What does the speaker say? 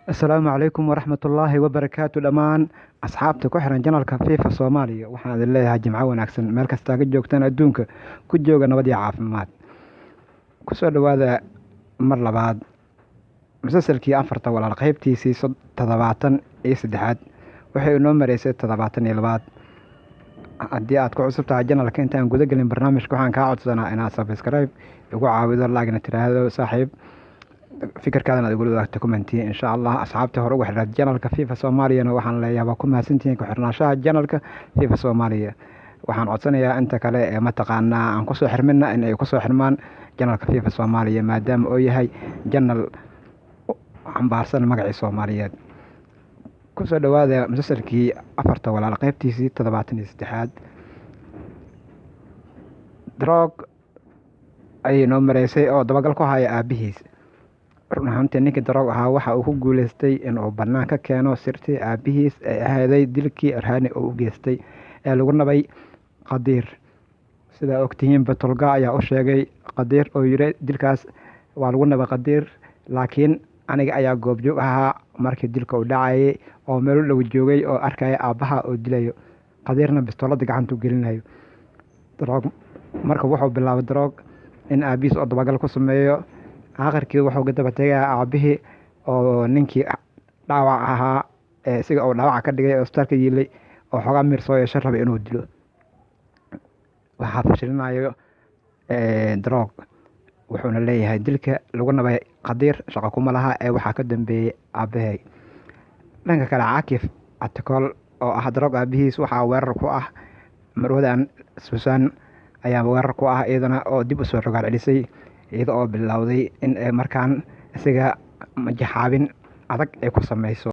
Asalaamu calaykum waraxmatullaahi wabarakaatu dhammaan asxaabta ku xiran janalka FIFA Soomaaliya. Waxaan idin leeyahay jimco wanaagsan meel kasta ka joogtaan adduunka ku jooga nabad iyo caafimaad. Ku soo dhawaada mar labaad musalsalkii afarta walaal qaybtiisii 73 waxay inoo mareysay 72. haddii aad ku cusub tahay janalka intaan guda gelin barnaamijka waxaan kaa codsanaa inaad subscribe igu caawido laagna tiraahdo saaxiib fikirkaadana aad igula wadaagto commenti insha Allah. asxaabta hore ugu xiriirada janalka FIFA Soomaaliyana waxaan leeyahay waa ku mahadsantihiin ku xirnaanshaha janalka FIFA Soomaaliya. waxaan codsanayaa inta kale ee mataqaanaa aan ku soo xirmina in ay ku soo xirmaan janalka FIFA Soomaaliya maadaama uu yahay janal xambaarsan magacii Soomaaliyeed. ku soo dhawaada musalsalkii afarta walaal qaybtiisii 73. Drog ay noo mareysay oo dabagal ku haya aabihiis. run ahaantii ninkii Drog ahaa waxa uu ku guuleystay inuu bannaan ka keeno sirtii aabihiis ee ahaaday dilkii Arhani oo u geystay ee lagu nabay Qadiir. sida ogtihiin Batulga ayaa u sheegay Qadiir oo yiri dilkaas waa lagu nabay Qadiir, laakiin aniga ayaa goobjoog ahaa markii dilka uu dhacayay oo meel dhow joogay oo arkaya aabaha oo dilayo Qadiirna bistoolada gacanta u gelinayo. Drog marka wuxuu bilaabay Drog in aabihiis oo dabagal ku sameeyo. aakhirkii wuxuu ka daba tagay aabihii oo ninkii dhaawac ahaa isaga oo dhaawac ka dhigay oo isbitaalka yilay oo xogaa mir soo yeeshay rabay inuu dilo. waxaa fashilinayo Drog wuxuuna leeyahay dilka lagu nabay Qadiir shaqo kuma laha ee waxaa ka dambeeyay aabahay. dhanka kale Caakif Atikol oo ah Drog aabihiis waxaa weerar ku ah marwadan Susan ayaa weerar ku ah iyadana oo dib u soo rogaal celisay iyada oo bilowday in markaan isaga majaxaabin adag ay ku sameyso.